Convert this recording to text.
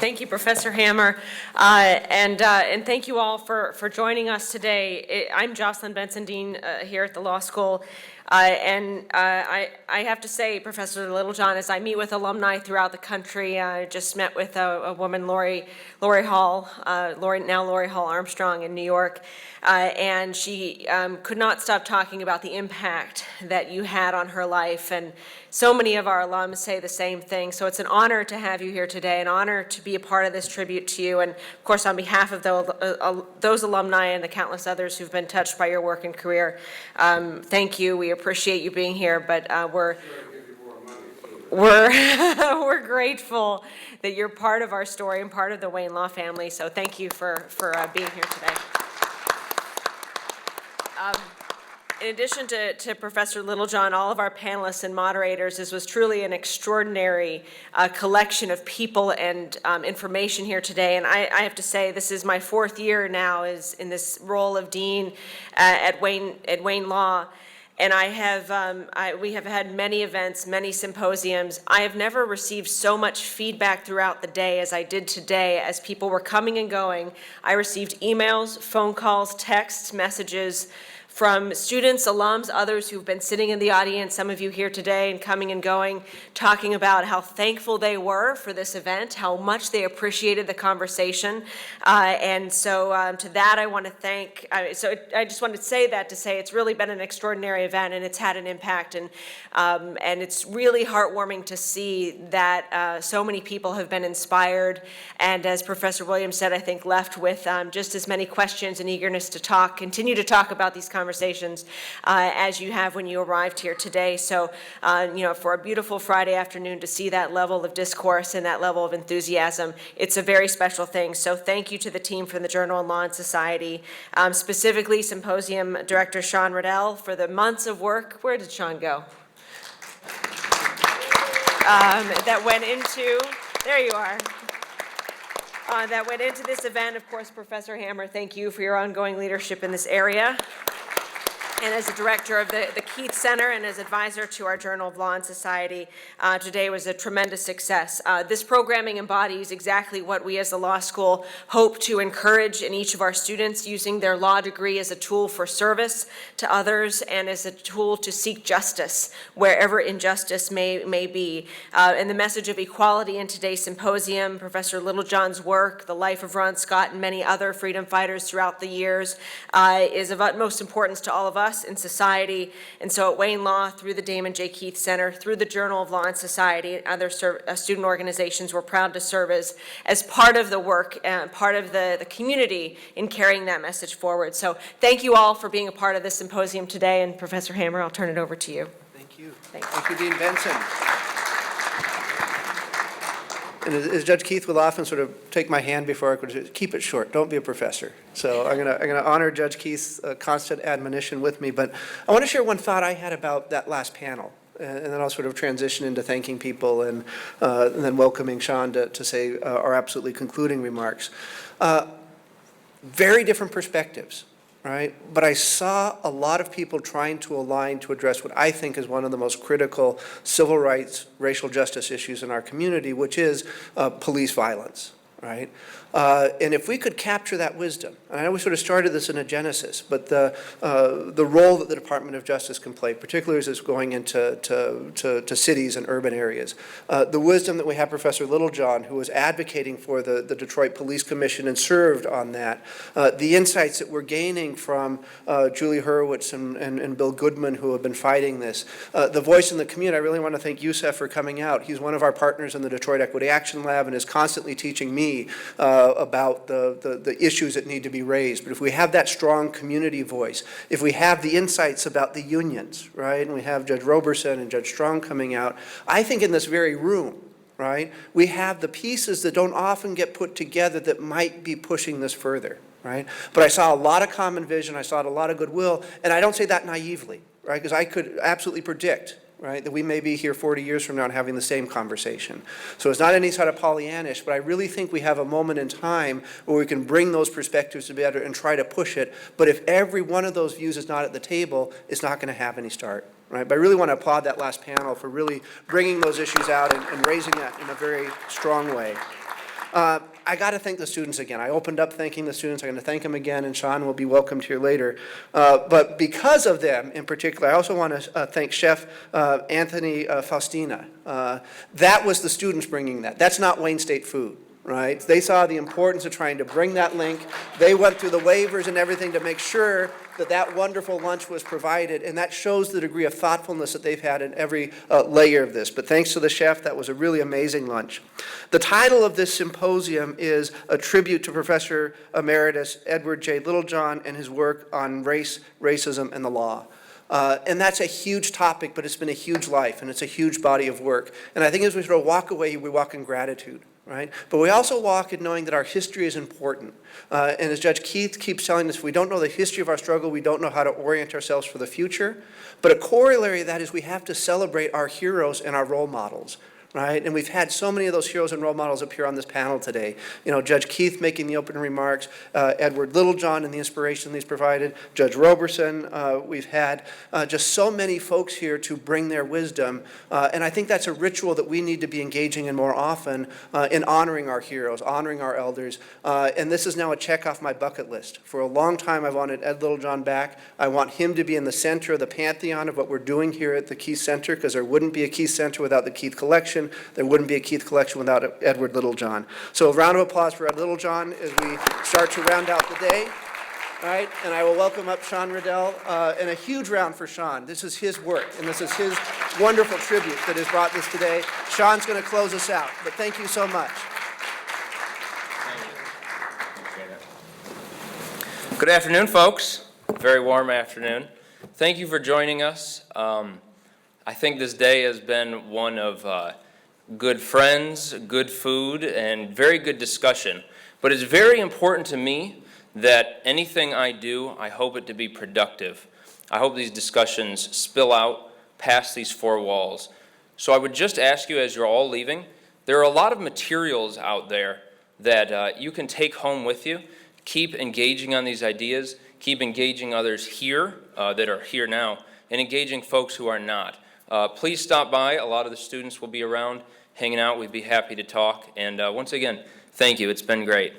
Thank you, Professor Hammer, and thank you all for joining us today. I'm Jocelyn Benson, Dean here at the law school, I have to say, Professor Littlejohn, as I meet with alumni throughout the country, I just met with a woman, Lori Hall, now Lori Hall Armstrong in New York, and she could not stop talking about the impact that you had on her life, and so many of our alums say the same thing. So it's an honor to have you here today, an honor to be a part of this tribute to you, and of course on behalf of those alumni and the countless others who've been touched by your work and career, thank you. We appreciate you being here, but we're grateful that you're part of our story and part of the Wayne Law family. So thank you for being here today. In addition to Professor Littlejohn, all of our panelists and moderators, this was truly an extraordinary collection of people and information here today. And I have to say, this is my fourth year now is in this role of dean at Wayne Law. And we have had many events, many symposiums. I have never received so much feedback throughout the day as I did today as people were coming and going. I received emails, phone calls, texts, messages from students, alums, others who've been sitting in the audience, some of you here today and coming and going, talking about how thankful they were for this event, how much they appreciated the conversation. And so to that I want to thank, I just wanted to say that to say it's really been an extraordinary event and it's had an impact. And it's really heartwarming to see that so many people have been inspired. And as Professor Williams said, I think left with just as many questions and eagerness to continue to talk about these conversations as you have when you arrived here today. So, for a beautiful Friday afternoon to see that level of discourse and that level of enthusiasm, it's a very special thing. So thank you to the team from the Journal on Law and Society, specifically Symposium Director Sean Riddell for the months of work. Where did Sean go? That went into, there you are. That went into this event. Of course, Professor Hammer, thank you for your ongoing leadership in this area. And as the director of the Keith Center and as advisor to our Journal of Law and Society, today was a tremendous success. This programming embodies exactly what we as the law school hope to encourage in each of our students, using their law degree as a tool for service to others and as a tool to seek justice wherever injustice may be. And the message of equality in today's symposium, Professor Littlejohn's work, the life of Ron Scott and many other freedom fighters throughout the years, is of utmost importance to all of us in society. And so at Wayne Law, through the Damon J. Keith Center, through the Journal of Law and Society and other student organizations, we're proud to serve as part of the work and part of the community in carrying that message forward. So thank you all for being a part of this symposium today. And Professor Hammer, I'll turn it over to you. Thank you. Thanks. Thank you, Dean Benson. And as Judge Keith will often sort of take my hand before I could keep it short. Don't be a professor. So I'm gonna honor Judge Keith's constant admonition with me. But I want to share one thought I had about that last panel, and then I'll sort of transition into thanking people and then welcoming Sean to say our absolutely concluding remarks. Very different perspectives. Right? But I saw a lot of people trying to align to address what I think is one of the most critical civil rights, racial justice issues in our community, which is police violence. Right? And if we could capture that wisdom, and I know we sort of started this in a genesis, but the role that the Department of Justice can play, particularly as it's going into to cities and urban areas, the wisdom that we have Professor Littlejohn, who was advocating for the Detroit Police Commission and served on that, the insights that we're gaining from Julie Hurwitz and Bill Goodman, who have been fighting this, the voice in the community. I really want to thank Youssef for coming out. He's one of our partners in the Detroit Equity Action Lab and is constantly teaching me about the issues that need to be raised. But if we have that strong community voice, if we have the insights about the unions, right, and we have Judge Roberson and Judge Strong coming out, I think in this very room, right, we have the pieces that don't often get put together that might be pushing this further, right? But I saw a lot of common vision, I saw a lot of goodwill, and I don't say that naively, right, because I could absolutely predict, right, that we may be here 40 years from now and having the same conversation. So it's not any sort of Pollyannish, but I really think we have a moment in time where we can bring those perspectives together and try to push it. But if every one of those views is not at the table, it's not going to have any start. Right? But I really want to applaud that last panel for really bringing those issues out and raising that in a very strong way. I got to thank the students again. I opened up thanking the students. I'm going to thank them again, and Sean will be welcomed here later. But because of them in particular, I also want to thank Chef Anthony Faustina. That was the students bringing that. That's not Wayne State food. Right? They saw the importance of trying to bring that link. They went through the waivers and everything to make sure that that wonderful lunch was provided, and that shows the degree of thoughtfulness that they've had in every layer of this. But thanks to the chef, that was a really amazing lunch. The title of this symposium is a tribute to Professor Emeritus Edward J. Littlejohn and his work on race, racism, and the law. And that's a huge topic, but it's been a huge life, and it's a huge body of work. And I think as we sort of walk away, we walk in gratitude. Right? But we also walk in knowing that our history is important. And as Judge Keith keeps telling us, if we don't know the history of our struggle, we don't know how to orient ourselves for the future. But a corollary of that is we have to celebrate our heroes and our role models. Right? And we've had so many of those heroes and role models appear on this panel today. You know, Judge Keith making the opening remarks, Edward Littlejohn and the inspiration he's provided, Judge Roberson. We've had just so many folks here to bring their wisdom. And I think that's a ritual that we need to be engaging in more often in honoring our heroes, honoring our elders. And this is now a check off my bucket list. For a long time, I've wanted Ed Littlejohn back. I want him to be in the center of the pantheon of what we're doing here at the Keith Center, because there wouldn't be a Keith Center without the Keith Collection. There wouldn't be a Keith Collection without Edward Littlejohn. So a round of applause for Ed Littlejohn as we start to round out the day. All right, and I will welcome up Sean Riddell, and a huge round for Sean. This is his work, and this is his wonderful tribute that has brought this today. Sean's going to close us out, but thank you so much. Good afternoon, folks. Very warm afternoon. Thank you for joining us. I think this day has been one of good friends, good food, and very good discussion. But it's very important to me that anything I do, I hope it to be productive. I hope these discussions spill out past these four walls. So I would just ask you, as you're all leaving, there are a lot of materials out there that you can take home with you. Keep engaging on these ideas. Keep engaging others here that are here now, and engaging folks who are not. Please stop by. A lot of the students will be around hanging out. We'd be happy to talk. And once again, thank you. It's been great.